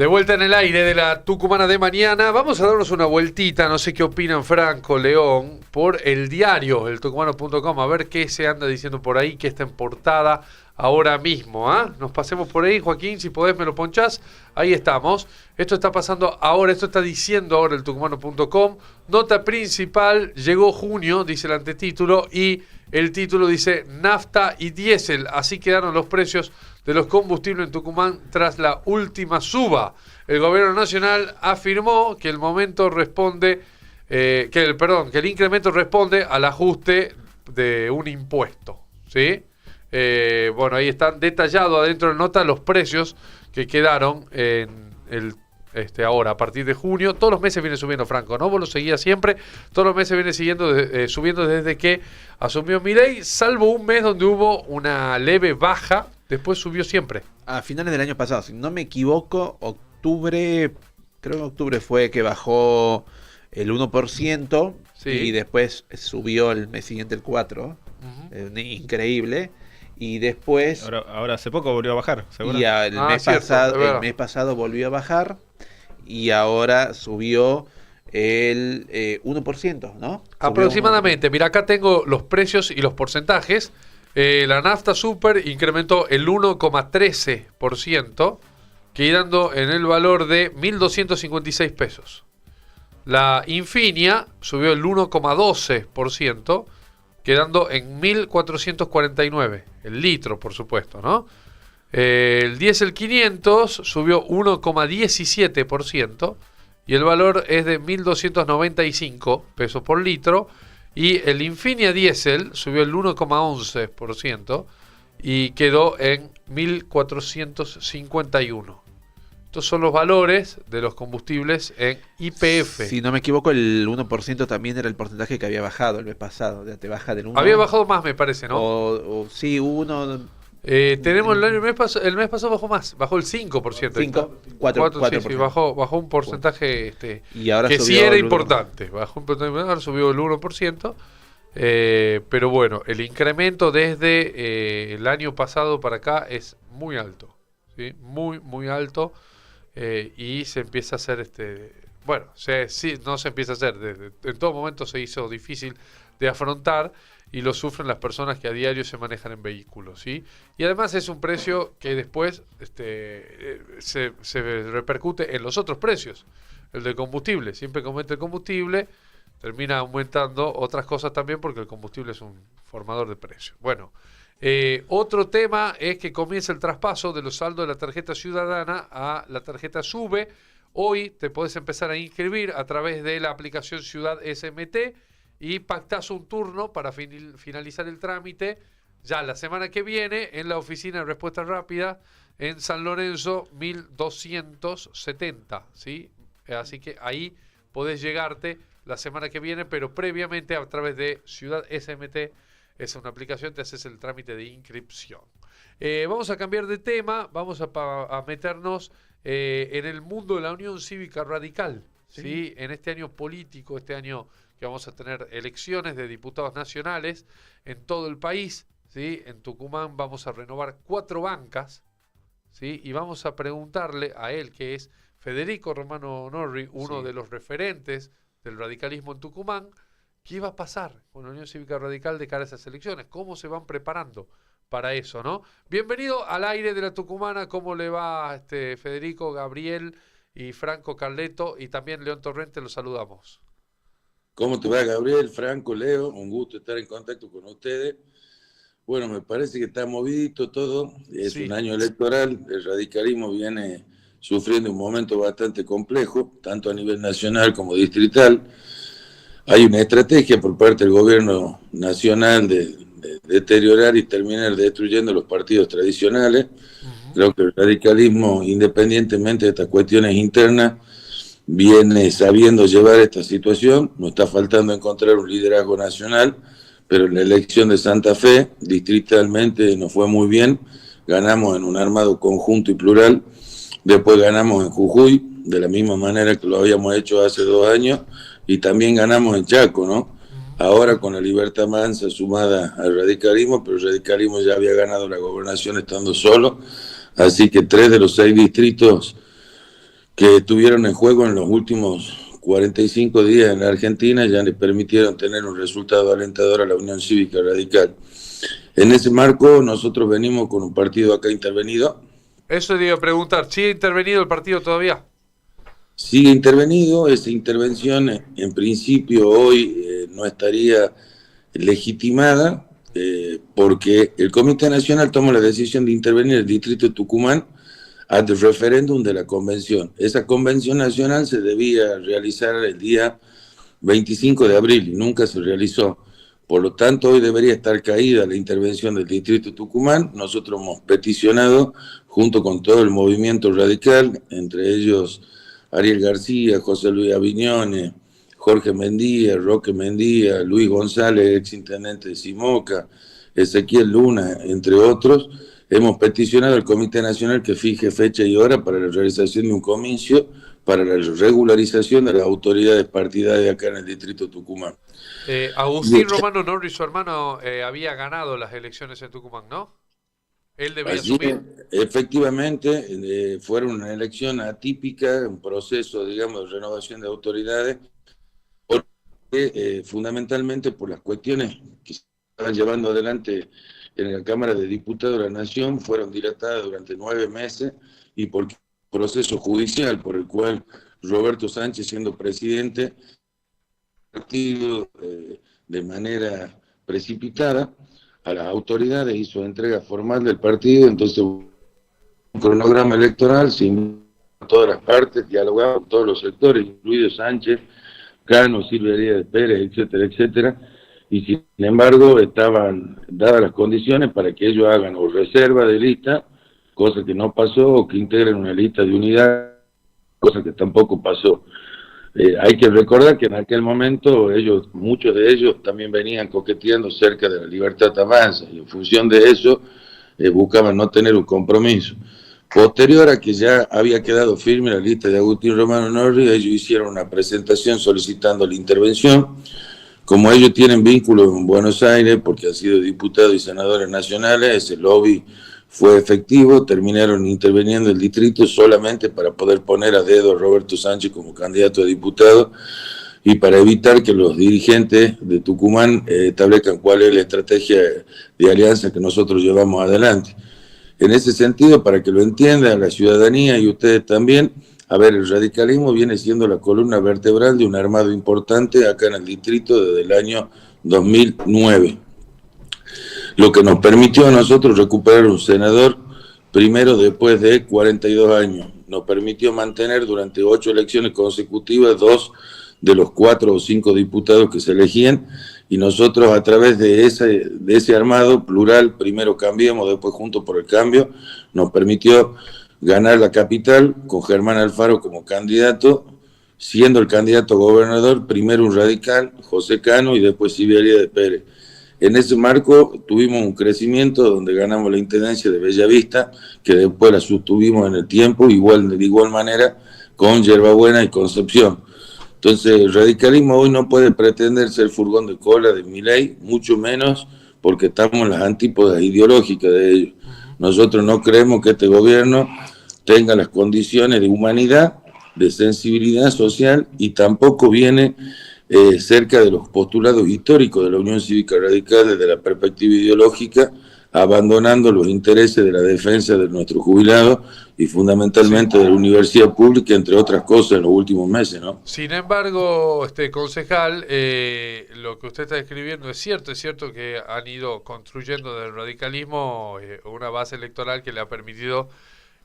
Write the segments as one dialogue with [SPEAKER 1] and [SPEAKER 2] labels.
[SPEAKER 1] De vuelta en el aire de la Tucumana de mañana. Vamos a darnos una vueltita, no sé qué opinan Franco, León, por el diario, el tucumano.com, a ver qué se anda diciendo por ahí, qué está en portada ahora mismo. Nos pasemos por ahí, Joaquín, si podés me lo ponchás. Ahí estamos. Esto está pasando ahora, esto está diciendo ahora el tucumano.com. Nota principal, llegó junio, dice el antetítulo, y el título dice nafta y diésel. Así quedaron los precios de los combustibles en Tucumán tras la última suba. El gobierno nacional afirmó que el el incremento responde al ajuste de un impuesto, ¿sí? Bueno, ahí están detallados adentro de la nota los precios que quedaron en el ahora, a partir de junio. Todos los meses viene subiendo, Franco, ¿no? Vos lo seguías siempre. Todos los meses viene subiendo desde que asumió Milei, salvo un mes donde hubo una leve baja. Después subió siempre.
[SPEAKER 2] A finales del año pasado, si no me equivoco, octubre fue que bajó el 1%, sí. Y después subió el mes siguiente el 4%. Uh-huh. Increíble. Y después...
[SPEAKER 3] Ahora hace poco volvió a bajar, ¿seguro?
[SPEAKER 2] Y el mes pasado volvió a bajar y ahora subió el 1%, ¿no?
[SPEAKER 1] Aproximadamente. Mira, acá tengo los precios y los porcentajes. La nafta super incrementó el 1,13%, quedando en el valor de 1.256 pesos. La Infinia subió el 1,12%, quedando en 1.449, el litro, por supuesto, ¿no? El diésel 500 subió 1,17% y el valor es de 1.295 pesos por litro. Y el Infinia Diesel subió el 1,11% y quedó en 1.451. Estos son los valores de los combustibles en YPF.
[SPEAKER 2] Si no me equivoco, el 1% también era el porcentaje que había bajado el mes pasado. Ya te baja del 1.
[SPEAKER 1] Había bajado más, me parece, ¿no?
[SPEAKER 2] Sí, 1...
[SPEAKER 1] tenemos el mes pasado bajó más, bajó el 5%.
[SPEAKER 2] 4%.
[SPEAKER 1] Sí, bajó un porcentaje
[SPEAKER 2] y ahora
[SPEAKER 1] que sí era importante. Ahora subió el 1%. Pero bueno, el incremento desde el año pasado para acá es muy alto, ¿sí? Muy alto. Y se empieza a hacer no se empieza a hacer, en todo momento se hizo difícil de afrontar y lo sufren las personas que a diario se manejan en vehículos, ¿sí? Y además es un precio que después se repercute en los otros precios, el del combustible. Siempre que aumenta el combustible termina aumentando otras cosas también porque el combustible es un formador de precios. Bueno, otro tema es que comienza el traspaso de los saldos de la tarjeta ciudadana a la tarjeta SUBE. Hoy te podés empezar a inscribir a través de la aplicación Ciudad SMT y pactás un turno para finalizar el trámite ya la semana que viene en la oficina de respuesta rápida en San Lorenzo 1270, ¿sí? Así que ahí podés llegarte la semana que viene, pero previamente a través de Ciudad SMT. Es una aplicación, te haces el trámite de inscripción. Vamos a cambiar de tema, vamos a meternos en el mundo de la Unión Cívica Radical. ¿Sí? En este año político, este año que vamos a tener elecciones de diputados nacionales en todo el país, ¿sí? En Tucumán vamos a renovar 4 bancas, ¿sí? Y vamos a preguntarle a él, que es Federico Romano Norri, uno de los referentes del radicalismo en Tucumán, ¿qué va a pasar con la Unión Cívica Radical de cara a esas elecciones? ¿Cómo se van preparando para eso, no? Bienvenido al aire de la Tucumana. ¿Cómo le va Federico, Gabriel y Franco Carleto? Y también León Torrente, los saludamos.
[SPEAKER 4] ¿Cómo te va, Gabriel, Franco, Leo? Un gusto estar en contacto con ustedes. Bueno, me parece que está movidito todo. Es un año electoral. El radicalismo viene sufriendo un momento bastante complejo, tanto a nivel nacional como distrital. Hay una estrategia por parte del gobierno nacional de deteriorar y terminar destruyendo los partidos tradicionales. Uh-huh. Creo que el radicalismo, independientemente de estas cuestiones internas, viene sabiendo llevar esta situación. Nos está faltando encontrar un liderazgo nacional, pero en la elección de Santa Fe, distritalmente, nos fue muy bien. Ganamos en un armado conjunto y plural. Después ganamos en Jujuy, de la misma manera que lo habíamos hecho hace 2 años. Y también ganamos en Chaco, ¿no? Ahora con la Libertad Mansa sumada al radicalismo, pero el radicalismo ya había ganado la gobernación estando solo, así que 3 de los 6 distritos que estuvieron en juego en los últimos 45 días en la Argentina ya le permitieron tener un resultado alentador a la Unión Cívica Radical. En ese marco nosotros venimos con un partido acá intervenido.
[SPEAKER 1] Eso te iba a preguntar, ¿sigue intervenido el partido todavía?
[SPEAKER 4] Sigue intervenido, esa intervención en principio hoy no estaría legitimada porque el Comité Nacional tomó la decisión de intervenir el distrito de Tucumán ante el referéndum de la convención. Esa convención nacional se debía realizar el día 25 de abril y nunca se realizó. Por lo tanto, hoy debería estar caída la intervención del distrito de Tucumán. Nosotros hemos peticionado, junto con todo el movimiento radical, entre ellos Ariel García, José Luis Aviñones, Jorge Mendía, Roque Mendía, Luis González, exintendente de Simoca, Ezequiel Luna, entre otros. Hemos peticionado al Comité Nacional que fije fecha y hora para la realización de un comicio para la regularización de las autoridades partidarias acá en el distrito de Tucumán.
[SPEAKER 1] Agustín Romano Norri, su hermano, había ganado las elecciones en Tucumán, ¿no? Él debía asumir.
[SPEAKER 4] Efectivamente, fueron una elección atípica, un proceso, digamos, de renovación de autoridades, porque, fundamentalmente por las cuestiones que se estaban llevando adelante en la Cámara de Diputados de la Nación, fueron dilatadas durante 9 meses, y por el proceso judicial por el cual Roberto Sánchez, siendo presidente, partido de manera precipitada a las autoridades, hizo entrega formal del partido. Entonces un cronograma electoral sin todas las partes, dialogado con todos los sectores, incluido Sánchez, Cano, Silvia Díaz Pérez, etcétera, etcétera, y sin embargo estaban dadas las condiciones para que ellos hagan o reserva de lista, cosa que no pasó, o que integren una lista de unidad, cosa que tampoco pasó. Hay que recordar que en aquel momento muchos de ellos también venían coqueteando cerca de la Libertad Avanza, y en función de eso buscaban no tener un compromiso. Posterior a que ya había quedado firme la lista de Agustín Romano Norri, ellos hicieron una presentación solicitando la intervención. Como ellos tienen vínculos en Buenos Aires, porque han sido diputados y senadores nacionales, ese lobby fue efectivo, terminaron interviniendo el distrito solamente para poder poner a dedo a Roberto Sánchez como candidato a diputado y para evitar que los dirigentes de Tucumán establezcan cuál es la estrategia de alianza que nosotros llevamos adelante. En ese sentido, para que lo entienda la ciudadanía y ustedes también, a ver, el radicalismo viene siendo la columna vertebral de un armado importante acá en el distrito desde el año 2009. Lo que nos permitió a nosotros recuperar un senador, primero después de 42 años. Nos permitió mantener durante 8 elecciones consecutivas 2 de los 4 o 5 diputados que se elegían, y nosotros a través de ese armado plural, primero Cambiemos, después Juntos por el Cambio, nos permitió ganar la capital con Germán Alfaro como candidato, siendo el candidato a gobernador primero un radical, José Cano, y después Silvia Díaz Pérez. En ese marco tuvimos un crecimiento donde ganamos la intendencia de Bellavista, que después la sostuvimos en el tiempo, de igual manera con Yerbabuena y Concepción. Entonces el radicalismo hoy no puede pretender ser furgón de cola de Milei, mucho menos porque estamos en las antípodas ideológicas de ellos. Nosotros no creemos que este gobierno tenga las condiciones de humanidad, de sensibilidad social, y tampoco viene cerca de los postulados históricos de la Unión Cívica Radical desde la perspectiva ideológica, abandonando los intereses de la defensa de nuestros jubilados y fundamentalmente de la universidad pública, entre otras cosas, en los últimos meses, ¿no?
[SPEAKER 1] Sin embargo, concejal, lo que usted está describiendo es cierto que han ido construyendo del radicalismo una base electoral que le ha permitido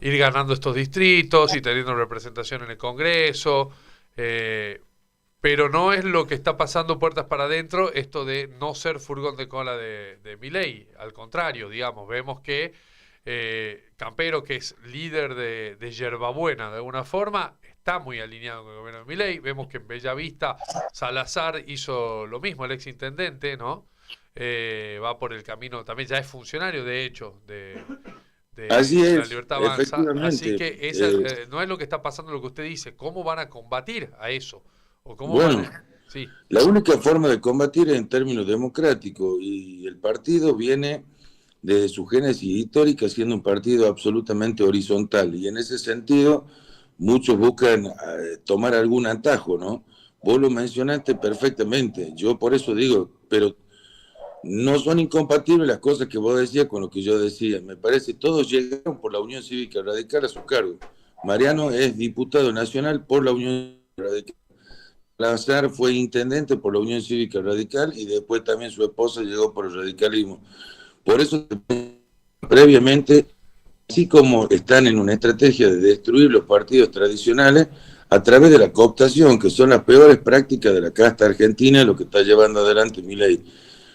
[SPEAKER 1] ir ganando estos distritos y teniendo representación en el Congreso, pero no es lo que está pasando puertas para adentro, esto de no ser furgón de cola de Milei. Al contrario, digamos, vemos que Campero, que es líder de Yerbabuena de alguna forma, está muy alineado con el gobierno de Milei. Vemos que en Bellavista Salazar hizo lo mismo, el exintendente, ¿no? Va por el camino, también ya es funcionario, de hecho, de
[SPEAKER 4] Así
[SPEAKER 1] la
[SPEAKER 4] es,
[SPEAKER 1] Libertad Avanza.
[SPEAKER 4] efectivamente.
[SPEAKER 1] Así que no es lo que está pasando lo que usted dice. ¿Cómo van a combatir a eso? ¿O cómo
[SPEAKER 4] Bueno,
[SPEAKER 1] sí.
[SPEAKER 4] La única forma de combatir es en términos democráticos, y el partido viene de su génesis histórica siendo un partido absolutamente horizontal, y en ese sentido muchos buscan tomar algún atajo, ¿no? Vos lo mencionaste perfectamente, yo por eso digo, pero no son incompatibles las cosas que vos decías con lo que yo decía. Me parece todos llegaron por la Unión Cívica Radical a su cargo. Mariano es diputado nacional por la Unión Radical. Lazar fue intendente por la Unión Cívica Radical y después también su esposa llegó por el radicalismo. Por eso, previamente, así como están en una estrategia de destruir los partidos tradicionales a través de la cooptación, que son las peores prácticas de la casta argentina, lo que está llevando adelante Milei.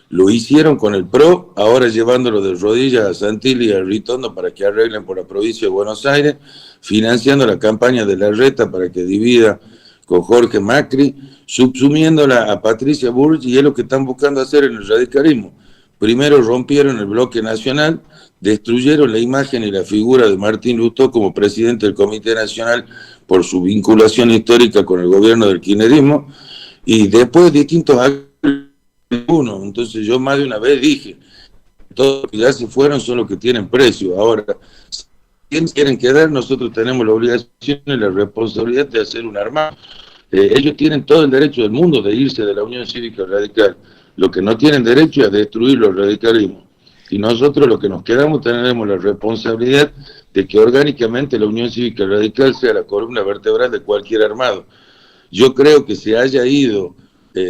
[SPEAKER 4] Lo hicieron con el PRO, ahora llevándolo de rodillas a Santilli y a Ritondo para que arreglen por la provincia de Buenos Aires, financiando la campaña de Larreta para que divida con Jorge Macri, subsumiéndola a Patricia Bullrich, y es lo que están buscando hacer en el radicalismo. Primero rompieron el bloque nacional, destruyeron la imagen y la figura de Martín Lustó como presidente del Comité Nacional por su vinculación histórica con el gobierno del kirchnerismo, y después distintos actos. Entonces yo más de una vez dije, todos los que ya se fueron son los que tienen precio. Ahora, si quieren quedar, nosotros tenemos la obligación y la responsabilidad de hacer un armado. Ellos tienen todo el derecho del mundo de irse de la Unión Cívica Radical. Lo que no tienen derecho es a destruir los radicalismos. Y nosotros, los que nos quedamos, tenemos la responsabilidad de que orgánicamente la Unión Cívica Radical sea la columna vertebral de cualquier armado. Yo creo que se haya ido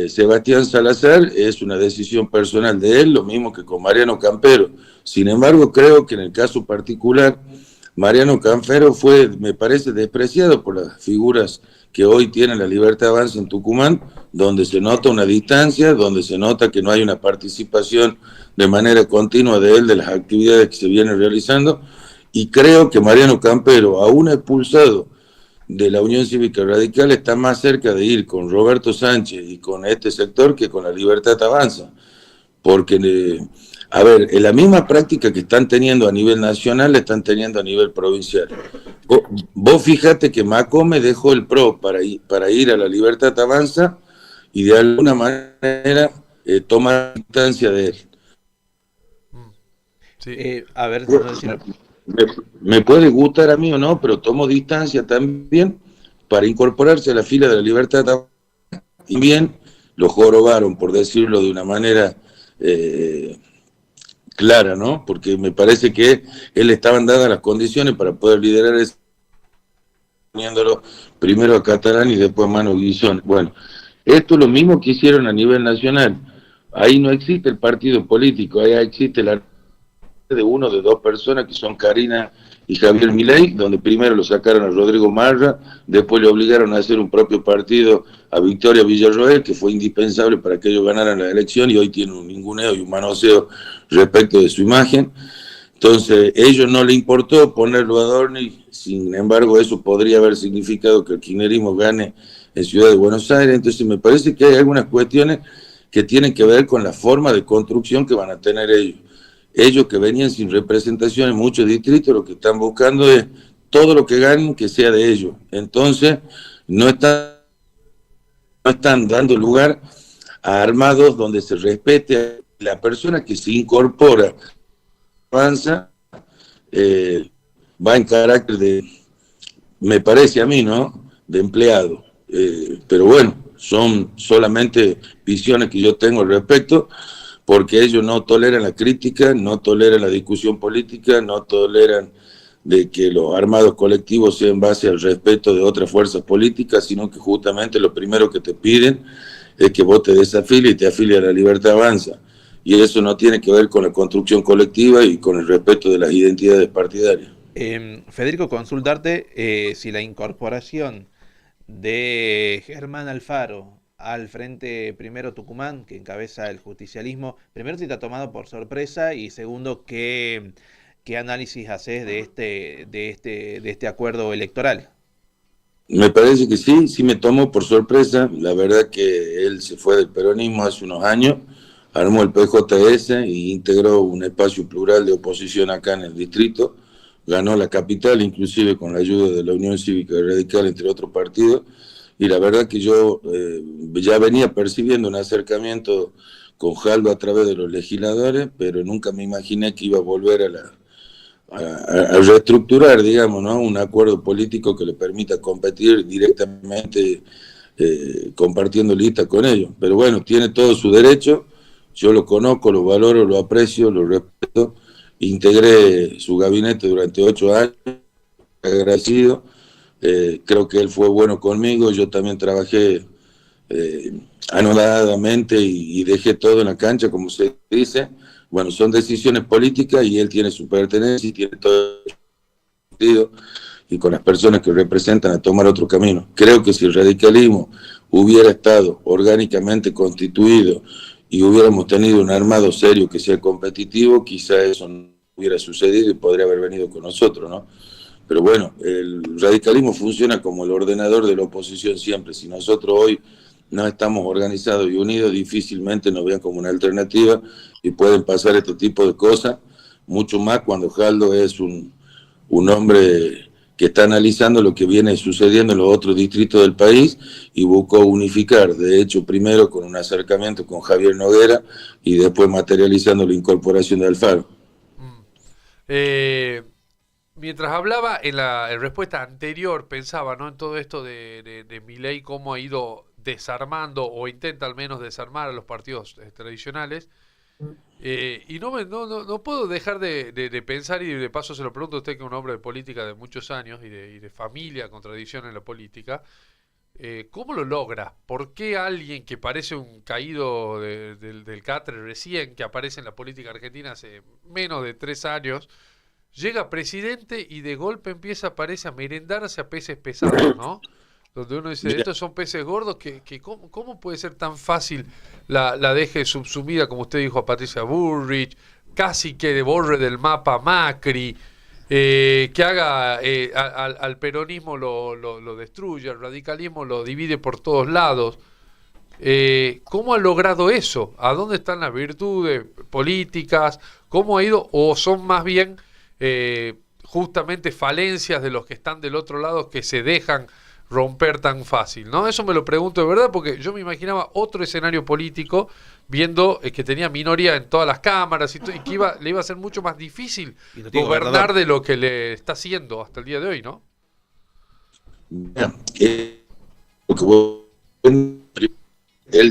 [SPEAKER 4] Sebastián Salazar es una decisión personal de él, lo mismo que con Mariano Campero. Sin embargo, creo que en el caso particular, Mariano Campero fue, me parece, despreciado por las figuras que hoy tienen la Libertad Avanza en Tucumán, donde se nota una distancia, donde se nota que no hay una participación de manera continua de él de las actividades que se vienen realizando, y creo que Mariano Campero, aún expulsado de la Unión Cívica Radical, está más cerca de ir con Roberto Sánchez y con este sector que con la Libertad Avanza. Porque, a ver, en la misma práctica que están teniendo a nivel nacional, la están teniendo a nivel provincial. Vos fíjate que Macome dejó el PRO para ir a la Libertad Avanza y de alguna manera toma distancia de él.
[SPEAKER 2] Sí. A ver,
[SPEAKER 4] me puede gustar a mí o no, pero tomo distancia también para incorporarse a la fila de la Libertad. Y bien, lo jorobaron, por decirlo de una manera clara, ¿no? Porque me parece que él le estaban dadas las condiciones para poder liderar eso, poniéndolo primero a Catalán y después a Manu Guizón. Bueno, esto es lo mismo que hicieron a nivel nacional. Ahí no existe el partido político, ahí existe la de uno de dos personas que son Karina y Javier Milei, donde primero lo sacaron a Rodrigo Marra, después le obligaron a hacer un propio partido a Victoria Villarroel, que fue indispensable para que ellos ganaran la elección, y hoy tienen un ninguneo y un manoseo respecto de su imagen. Entonces, ellos no le importó ponerlo a Dorni, sin embargo, eso podría haber significado que el kirchnerismo gane en Ciudad de Buenos Aires. Entonces, me parece que hay algunas cuestiones que tienen que ver con la forma de construcción que van a tener ellos. Ellos que venían sin representación en muchos distritos, lo que están buscando es todo lo que ganen que sea de ellos. Entonces, no están dando lugar a armados donde se respete a la persona que se incorpora, avanza, va en carácter de, me parece a mí, ¿no?, de empleado. Pero bueno, son solamente visiones que yo tengo al respecto, porque ellos no toleran la crítica, no toleran la discusión política, no toleran de que los armados colectivos sean en base al respeto de otras fuerzas políticas, sino que justamente lo primero que te piden es que vos te desafilies y te afilies a la Libertad Avanza. Y eso no tiene que ver con la construcción colectiva y con el respeto de las identidades partidarias.
[SPEAKER 2] Federico, consultarte si la incorporación de Germán Alfaro al Frente Primero Tucumán, que encabeza el justicialismo, primero si te ha tomado por sorpresa, y segundo, ¿qué análisis haces de este acuerdo electoral?
[SPEAKER 4] Me parece que sí me tomó por sorpresa. La verdad que él se fue del peronismo hace unos años, armó el PJS e integró un espacio plural de oposición acá en el distrito, ganó la capital, inclusive con la ayuda de la Unión Cívica Radical, entre otros partidos. Y la verdad que yo ya venía percibiendo un acercamiento con Jaldo a través de los legisladores, pero nunca me imaginé que iba a volver a reestructurar, digamos, ¿no? Un acuerdo político que le permita competir directamente compartiendo lista con ellos. Pero bueno, tiene todo su derecho, yo lo conozco, lo valoro, lo aprecio, lo respeto, integré su gabinete durante 8 años, agradecido, creo que él fue bueno conmigo, yo también trabajé anodadamente y dejé todo en la cancha, como se dice. Bueno, son decisiones políticas y él tiene su pertenencia y tiene todo el sentido, y con las personas que representan a tomar otro camino. Creo que si el radicalismo hubiera estado orgánicamente constituido y hubiéramos tenido un armado serio que sea competitivo, quizá eso no hubiera sucedido y podría haber venido con nosotros, ¿no? Pero bueno, el radicalismo funciona como el ordenador de la oposición siempre. Si nosotros hoy no estamos organizados y unidos, difícilmente nos vean como una alternativa y pueden pasar este tipo de cosas, mucho más cuando Jaldo es un hombre que está analizando lo que viene sucediendo en los otros distritos del país y buscó unificar, de hecho, primero con un acercamiento con Javier Noguera y después materializando la incorporación de Alfaro.
[SPEAKER 1] Mientras hablaba en respuesta anterior, pensaba, ¿no?, en todo esto de Milei, cómo ha ido desarmando o intenta al menos desarmar a los partidos tradicionales. Y no puedo dejar de pensar, y de paso se lo pregunto a usted, que es un hombre de política de muchos años y de familia con tradición en la política, ¿cómo lo logra? ¿Por qué alguien que parece un caído del catre recién, que aparece en la política argentina hace menos de 3 años, llega presidente y de golpe parece a merendarse a peces pesados, ¿no? Donde uno dice, estos son peces gordos, que ¿cómo puede ser tan fácil la deje subsumida, como usted dijo, a Patricia Bullrich, casi que borre del mapa Macri, que haga al peronismo lo destruye, al radicalismo lo divide por todos lados? ¿Cómo ha logrado eso? ¿A dónde están las virtudes políticas? ¿Cómo ha ido? ¿O son más bien justamente falencias de los que están del otro lado, que se dejan romper tan fácil, ¿no? Eso me lo pregunto de verdad, porque yo me imaginaba otro escenario político, viendo que tenía minoría en todas las cámaras y que le iba a ser mucho más difícil gobernar de lo que le está haciendo hasta el día de hoy, ¿no?
[SPEAKER 4] Él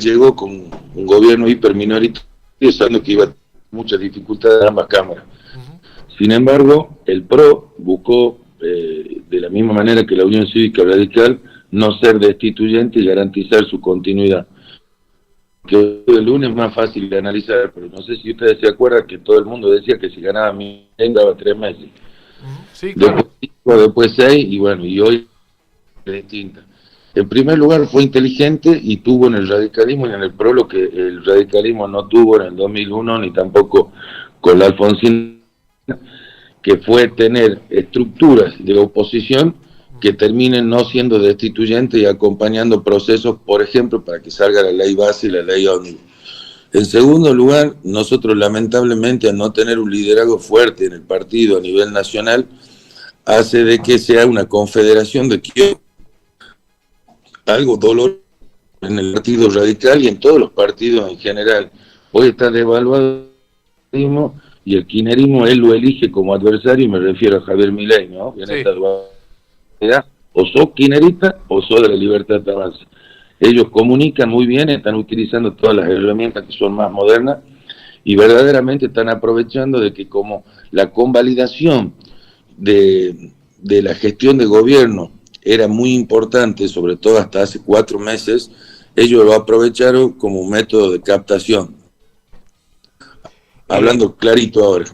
[SPEAKER 4] llegó con un gobierno hiperminoritario, sabiendo que iba a tener muchas dificultades en ambas cámaras. Sin embargo, el PRO buscó, de la misma manera que la Unión Cívica Radical, no ser destituyente y garantizar su continuidad. Que el lunes es más fácil de analizar, pero no sé si ustedes se acuerdan que todo el mundo decía que si ganaba Milei daba 3 meses. Sí, claro. Después 6, y bueno, y hoy es distinta. En primer lugar, fue inteligente y tuvo en el radicalismo y en el PRO lo que el radicalismo no tuvo en el 2001, ni tampoco con la Alfonsina, que fue tener estructuras de oposición que terminen no siendo destituyentes y acompañando procesos, por ejemplo, para que salga la ley base y la ley ómnibus. En segundo lugar, nosotros lamentablemente, al no tener un liderazgo fuerte en el partido a nivel nacional, hace de que sea una confederación de Kioto, algo doloroso en el partido radical y en todos los partidos en general. Hoy está devaluado y el kirchnerismo él lo elige como adversario, y me refiero a Javier Milei, ¿no? En esta dualidad, o sos kirchnerista o sos de la Libertad de Avanza. Ellos comunican muy bien, están utilizando todas las herramientas que son más modernas y verdaderamente están aprovechando de que como la convalidación de la gestión de gobierno era muy importante, sobre todo hasta hace 4 meses, ellos lo aprovecharon como un método de captación. Hablando clarito ahora,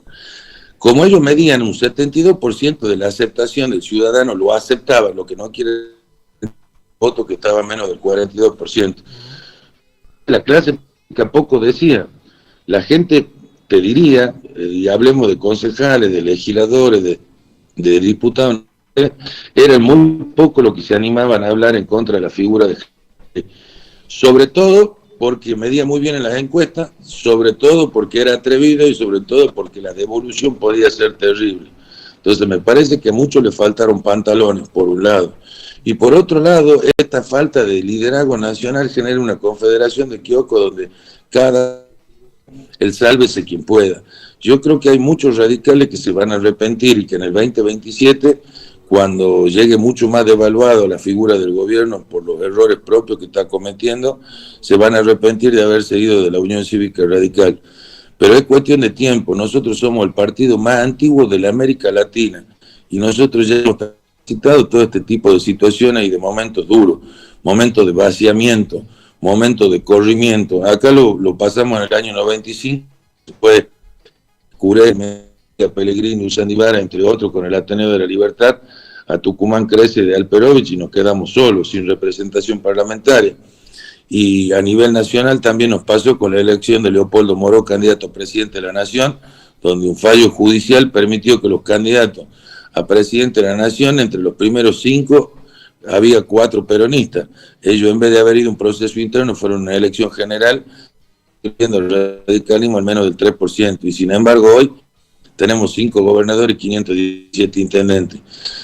[SPEAKER 4] como ellos medían un 72% de la aceptación del ciudadano, lo aceptaba, lo que no quiere decir voto que estaba menos del 42%. La clase política poco decía, la gente te diría, y hablemos de concejales, de legisladores, de diputados, era muy poco lo que se animaban a hablar en contra de la figura de gente. Sobre todo porque medía muy bien en las encuestas, sobre todo porque era atrevido y sobre todo porque la devolución podía ser terrible. Entonces me parece que a muchos le faltaron pantalones, por un lado. Y por otro lado, esta falta de liderazgo nacional genera una confederación de kioscos donde el sálvese quien pueda. Yo creo que hay muchos radicales que se van a arrepentir y que en el 2027, cuando llegue mucho más devaluado la figura del gobierno por los errores propios que está cometiendo, se van a arrepentir de haber seguido de la Unión Cívica Radical. Pero es cuestión de tiempo. Nosotros somos el partido más antiguo de la América Latina y nosotros ya hemos transitado todo este tipo de situaciones y de momentos duros, momentos de vaciamiento, momentos de corrimiento. Acá lo pasamos en el año 95, después Curé, Pellegrini, Usandivara, entre otros, con el Ateneo de la Libertad. A Tucumán crece de Alperovich y nos quedamos solos, sin representación parlamentaria. Y a nivel nacional también nos pasó con la elección de Leopoldo Moró, candidato a presidente de la Nación, donde un fallo judicial permitió que los candidatos a presidente de la Nación, entre los primeros 5, había 4 peronistas. Ellos, en vez de haber ido a un proceso interno, fueron a una elección general, viendo el radicalismo al menos del 3%. Y sin embargo, hoy tenemos 5 gobernadores y 517 intendentes.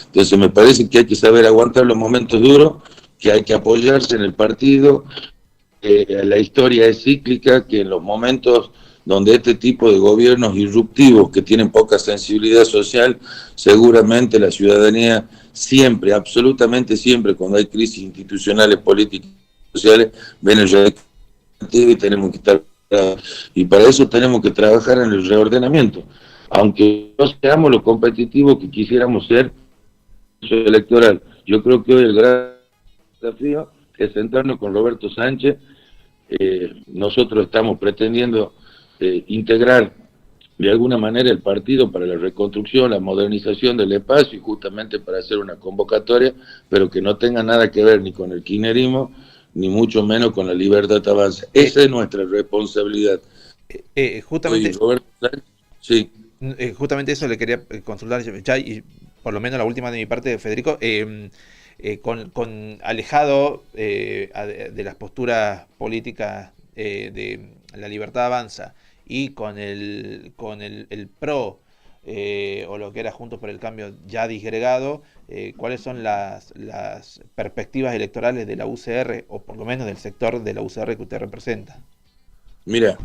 [SPEAKER 4] Entonces, me parece que hay que saber aguantar los momentos duros, que hay que apoyarse en el partido. La historia es cíclica, que en los momentos donde este tipo de gobiernos irruptivos que tienen poca sensibilidad social, seguramente la ciudadanía siempre, absolutamente siempre, cuando hay crisis institucionales, políticas, sociales, ven el radicalismo y tenemos que estar, y para eso tenemos que trabajar en el reordenamiento, aunque no seamos lo competitivos que quisiéramos ser electoral. Yo creo que hoy el gran desafío es sentarnos con Roberto Sánchez. Nosotros estamos pretendiendo integrar de alguna manera el partido para la reconstrucción, la modernización del espacio y justamente para hacer una convocatoria, pero que no tenga nada que ver ni con el kirchnerismo, ni mucho menos con la Libertad Avanza. Esa es nuestra responsabilidad.
[SPEAKER 2] Justamente,
[SPEAKER 4] Roberto Sánchez, sí.
[SPEAKER 2] Justamente eso le quería consultar ya, y por lo menos la última de mi parte, Federico, con alejado de las posturas políticas de la Libertad Avanza y con el PRO o lo que era Juntos por el Cambio ya disgregado, ¿cuáles son las perspectivas electorales de la UCR, o por lo menos del sector de la UCR que usted representa?
[SPEAKER 4] Mira,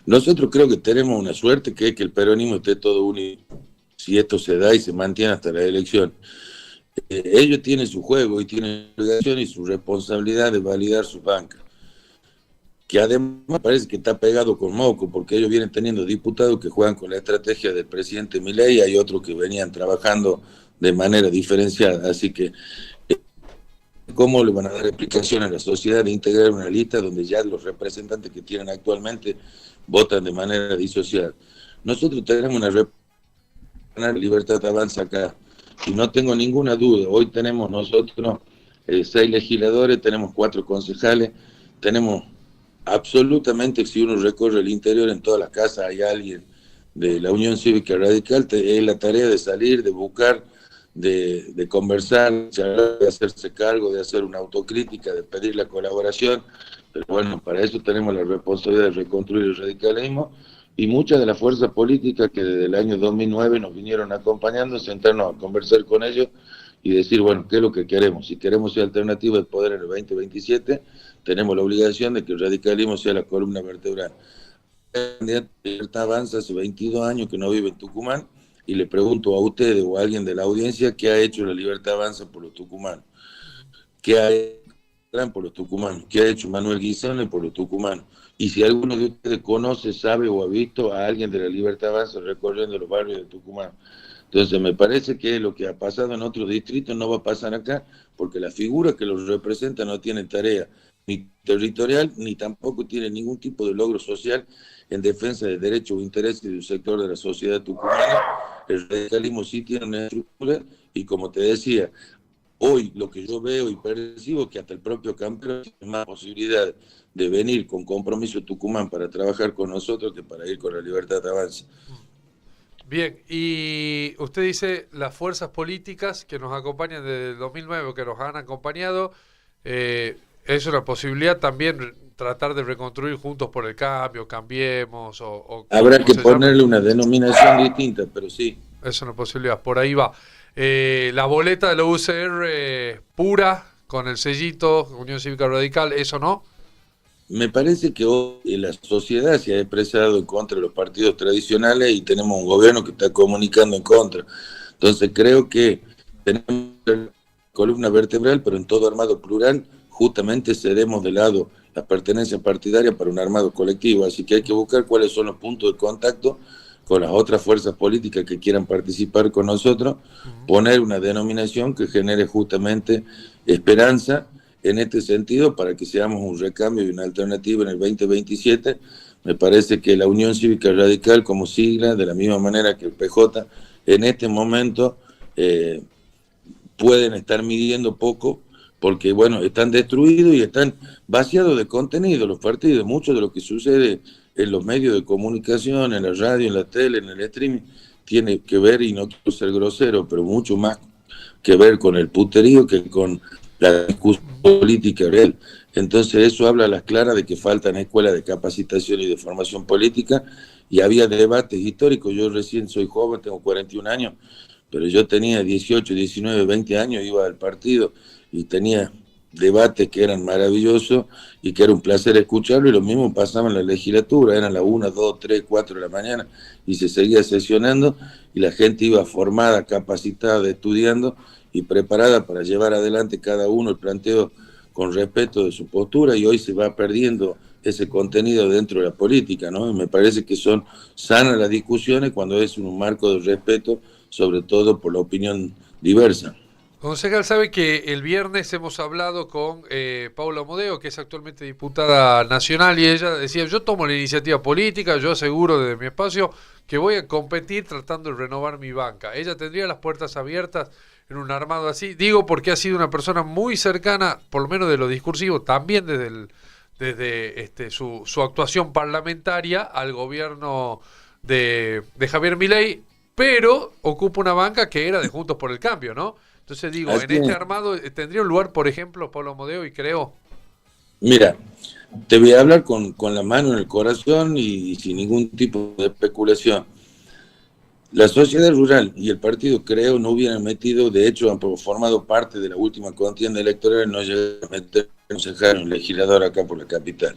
[SPEAKER 4] nosotros creo que tenemos una suerte, que es que el peronismo esté todo unido, si esto se da y se mantiene hasta la elección. Ellos tienen su juego y tienen su obligación y su responsabilidad de validar su banca, que además parece que está pegado con moco, porque ellos vienen teniendo diputados que juegan con la estrategia del presidente Milei y hay otros que venían trabajando de manera diferenciada. Así que, ¿cómo le van a dar explicación a la sociedad de integrar una lista donde ya los representantes que tienen actualmente votan de manera disociada? Nosotros tenemos una Libertad Avanza acá, y no tengo ninguna duda. Hoy tenemos nosotros 6 legisladores, tenemos 4 concejales, tenemos absolutamente, si uno recorre el interior, en todas las casas hay alguien de la Unión Cívica Radical. Es la tarea de salir, de buscar, de conversar, de hacerse cargo, de hacer una autocrítica, de pedir la colaboración. Pero bueno, para eso tenemos la responsabilidad de reconstruir el radicalismo, y muchas de las fuerzas políticas que desde el año 2009 nos vinieron acompañando, sentarnos a conversar con ellos y decir, bueno, ¿qué es lo que queremos? Si queremos ser alternativa de poder en el 2027, tenemos la obligación de que el radicalismo sea la columna vertebral. El candidato de Libertad Avanza hace 22 años que no vive en Tucumán, y le pregunto a ustedes o a alguien de la audiencia, ¿qué ha hecho la Libertad Avanza por los tucumanos? ¿Qué ha hecho por los tucumanos? ¿Qué ha hecho Manuel Guisone por los tucumanos? Y si alguno de ustedes conoce, sabe o ha visto a alguien de la Libertad Avanza recorriendo los barrios de Tucumán. Entonces me parece que lo que ha pasado en otros distritos no va a pasar acá, porque la figura que los representa no tiene tarea ni territorial, ni tampoco tiene ningún tipo de logro social en defensa de derechos o intereses de un sector de la sociedad tucumana. El radicalismo sí tiene una estructura, y como te decía, hoy lo que yo veo y percibo, que hasta el propio Campero tiene más posibilidad de venir con compromiso a Tucumán para trabajar con nosotros que para ir con la Libertad Avanza.
[SPEAKER 1] Bien, y usted dice las fuerzas políticas que nos acompañan desde el 2009 o que nos han acompañado, es una posibilidad también tratar de reconstruir Juntos por el Cambio, Cambiemos o
[SPEAKER 4] habrá que ponerle una denominación distinta, pero sí.
[SPEAKER 1] Es una posibilidad, por ahí va. La boleta de la UCR pura, con el sellito, Unión Cívica Radical, ¿eso no?
[SPEAKER 4] me parece que hoy la sociedad se ha expresado en contra de los partidos tradicionales y tenemos un gobierno que está comunicando en contra. Entonces creo que tenemos la columna vertebral, pero en todo armado plural, justamente cedemos de lado la pertenencia partidaria para un armado colectivo. Así que hay que buscar cuáles son los puntos de contacto con las otras fuerzas políticas que quieran participar con nosotros, poner una denominación que genere justamente esperanza en este sentido para que seamos un recambio y una alternativa en el 2027. Me parece que la Unión Cívica Radical como sigla, de la misma manera que el PJ, en este momento pueden estar midiendo poco porque, bueno, están destruidos y están vaciados de contenido los partidos. Mucho de lo que sucede en los medios de comunicación, en la radio, en la tele, en el streaming, tiene que ver, y no quiero ser grosero, pero mucho más que ver con el puterío que con la discusión política real. Entonces eso habla a las claras de que faltan escuelas de capacitación y de formación política, y había debates históricos. Yo recién soy joven, tengo 41 años, pero yo tenía 18, 19, 20 años, iba al partido y tenía debates que eran maravillosos y que era un placer escucharlo, y lo mismo pasaba en la legislatura, eran las 1, 2, 3, 4 de la mañana y se seguía sesionando y la gente iba formada, capacitada, estudiando y preparada para llevar adelante cada uno el planteo con respeto de su postura, y hoy se va perdiendo ese contenido dentro de la política, ¿no? Y me parece que son sanas las discusiones cuando es un marco de respeto, sobre todo por la opinión diversa.
[SPEAKER 1] Concejal, sabe que el viernes hemos hablado con Paula Amodeo, que es actualmente diputada nacional, y ella decía, yo tomo la iniciativa política, yo aseguro desde mi espacio que voy a competir tratando de renovar mi banca. Ella tendría las puertas abiertas en un armado así, digo porque ha sido una persona muy cercana, por lo menos de lo discursivo, también desde su actuación parlamentaria al gobierno de Javier Milei, pero ocupa una banca que era de Juntos por el Cambio, ¿no? Entonces digo, en este armado tendría un lugar, por ejemplo, Pablo Amodeo, y creo.
[SPEAKER 4] Mira, te voy a hablar con la mano en el corazón y sin ningún tipo de especulación. La sociedad rural y el partido, creo, no hubieran metido, de hecho, han formado parte de la última contienda electoral, no llegaron a meter un legislador acá por la capital.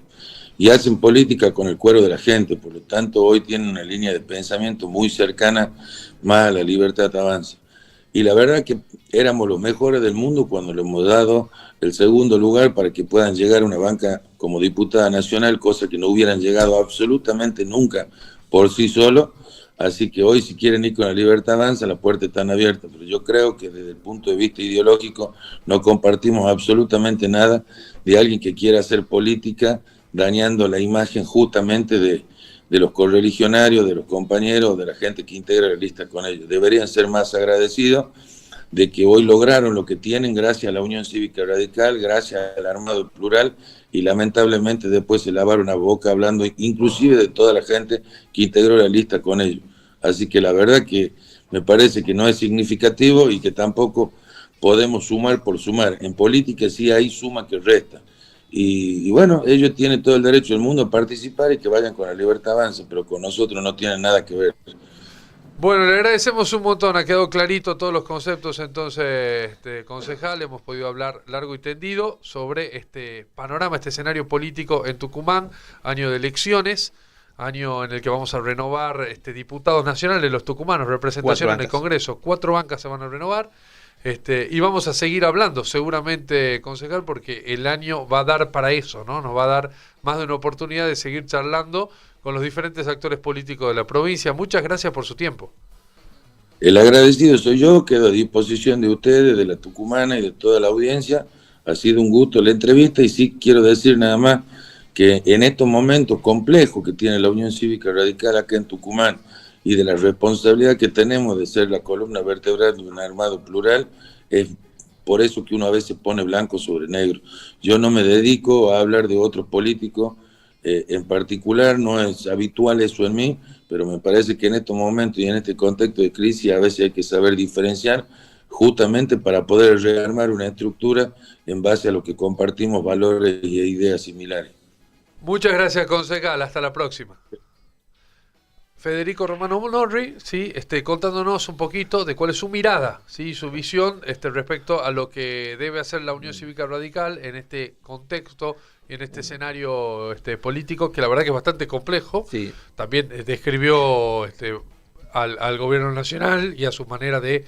[SPEAKER 4] Y hacen política con el cuero de la gente, por lo tanto, hoy tienen una línea de pensamiento muy cercana más a la Libertad Avanza. Y la verdad que éramos los mejores del mundo cuando le hemos dado el segundo lugar para que puedan llegar a una banca como diputada nacional, cosa que no hubieran llegado absolutamente nunca por sí solos. Así que hoy, si quieren ir con la Libertad Avanza, las puertas están abiertas. Pero yo creo que desde el punto de vista ideológico no compartimos absolutamente nada de alguien que quiera hacer política dañando la imagen justamente de los correligionarios, de los compañeros, de la gente que integra la lista con ellos. Deberían ser más agradecidos de que hoy lograron lo que tienen gracias a la Unión Cívica Radical, gracias al armado plural, y lamentablemente después se lavaron la boca hablando inclusive de toda la gente que integró la lista con ellos. Así que la verdad que me parece que no es significativo y que tampoco podemos sumar por sumar. En política sí hay suma que resta. Y bueno, ellos tienen todo el derecho del mundo a participar y que vayan con la Libertad Avanza, pero con nosotros no tienen nada que ver.
[SPEAKER 1] Bueno, le agradecemos un montón, ha quedado clarito todos los conceptos, entonces, concejal, hemos podido hablar largo y tendido sobre este panorama, este escenario político en Tucumán, año de elecciones, año en el que vamos a renovar diputados nacionales, los tucumanos, representación en el Congreso, 4 bancas se van a renovar. Y vamos a seguir hablando seguramente, concejal, porque el año va a dar para eso, ¿no? Nos va a dar más de una oportunidad de seguir charlando con los diferentes actores políticos de la provincia. Muchas gracias por su tiempo.
[SPEAKER 4] El agradecido soy yo, quedo a disposición de ustedes, de la tucumana y de toda la audiencia. Ha sido un gusto la entrevista, y sí quiero decir nada más que en estos momentos complejos que tiene la Unión Cívica Radical acá en Tucumán, y de la responsabilidad que tenemos de ser la columna vertebral de un armado plural, es por eso que uno a veces pone blanco sobre negro. Yo no me dedico a hablar de otros políticos en particular, no es habitual eso en mí, pero me parece que en estos momentos y en este contexto de crisis a veces hay que saber diferenciar, justamente para poder rearmar una estructura en base a lo que compartimos valores y ideas similares.
[SPEAKER 1] Muchas gracias, concejal. Hasta la próxima. Federico Romano Norri, sí, contándonos un poquito de cuál es su mirada, sí, su visión respecto a lo que debe hacer la Unión Cívica Radical en este contexto y en este escenario político, que la verdad que es bastante complejo.
[SPEAKER 2] Sí.
[SPEAKER 1] También describió al gobierno nacional y a su manera de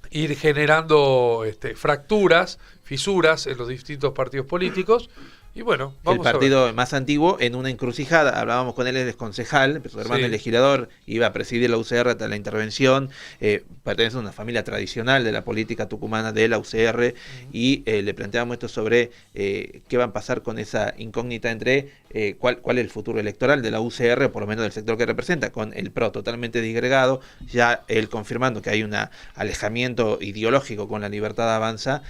[SPEAKER 1] ir generando fracturas, fisuras en los distintos partidos políticos. Y bueno, vamos
[SPEAKER 2] el partido más antiguo en una encrucijada. Hablábamos con él, él es concejal, su hermano es legislador, iba a presidir la UCR hasta la intervención, pertenece a una familia tradicional de la política tucumana de la UCR, y le planteamos esto sobre qué va a pasar con esa incógnita entre cuál es el futuro electoral de la UCR, por lo menos del sector que representa, con el PRO totalmente disgregado, ya él confirmando que hay un alejamiento ideológico con la Libertad Avanza,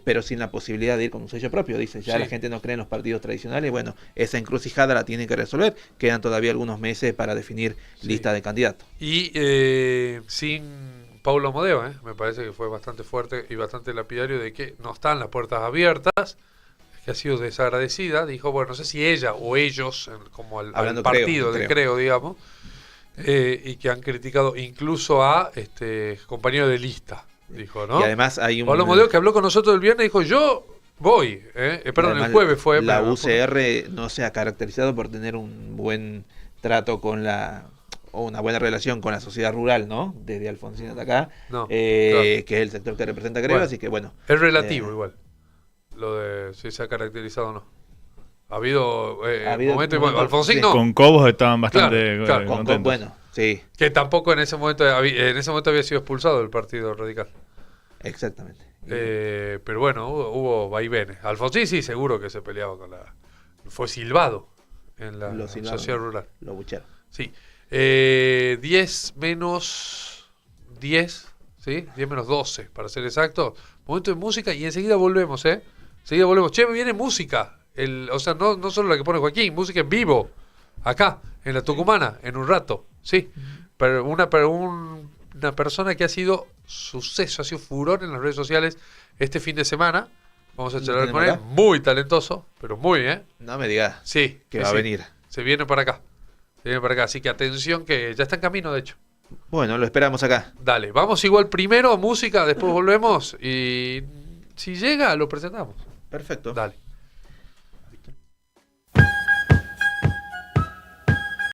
[SPEAKER 2] pero sin la posibilidad de ir con un sello propio. Dice, ya la gente no cree en los partidos tradicionales. Bueno, esa encrucijada la tienen que resolver. Quedan todavía algunos meses para definir lista de candidatos.
[SPEAKER 1] Y sin Paulo Amodeo, me parece que fue bastante fuerte y bastante lapidario de que no están las puertas abiertas, que ha sido desagradecida. Dijo, bueno, no sé si ella o ellos, como al partido creo, digamos, y que han criticado incluso a compañero de lista, dijo, ¿no?
[SPEAKER 2] Y además hay un...
[SPEAKER 1] Paulo Amodeo, que habló con nosotros el viernes, dijo, yo voy, perdón, el jueves fue.
[SPEAKER 2] La UCR no se ha caracterizado por tener un buen trato con o una buena relación con la sociedad rural, ¿no? Desde Alfonsín hasta acá, que es el sector que representa Creo, así que bueno.
[SPEAKER 1] Es relativo igual, lo de si se ha caracterizado o no. Ha habido momentos, Alfonsín no.
[SPEAKER 3] Con Cobos estaban bastante contentos.
[SPEAKER 2] Bueno, sí.
[SPEAKER 1] Que tampoco en ese momento había sido expulsado del Partido Radical.
[SPEAKER 2] Exactamente.
[SPEAKER 1] Pero bueno, hubo vaivenes. Alfonsín sí, seguro que se peleaba con fue silbado en la sociedad rural.
[SPEAKER 2] Lo bucharon.
[SPEAKER 1] Sí. 10 menos 10, ¿sí? 10 menos 12, para ser exacto. Momento de música y enseguida volvemos, Enseguida volvemos. Che, me viene música. O sea, no solo la que pone Joaquín, música en vivo. Acá, en la Tucumana, en un rato. Sí. Pero una persona que ha sido suceso, ha sido furor en las redes sociales este fin de semana. Vamos a charlar con él. Muy talentoso, pero muy,
[SPEAKER 2] No me digas.
[SPEAKER 1] Sí.
[SPEAKER 2] Que va a venir.
[SPEAKER 1] Se viene para acá. Así que atención, que ya está en camino, de hecho.
[SPEAKER 2] Bueno, lo esperamos acá.
[SPEAKER 1] Dale, vamos igual primero a música, después volvemos y si llega, lo presentamos.
[SPEAKER 2] Perfecto.
[SPEAKER 1] Dale.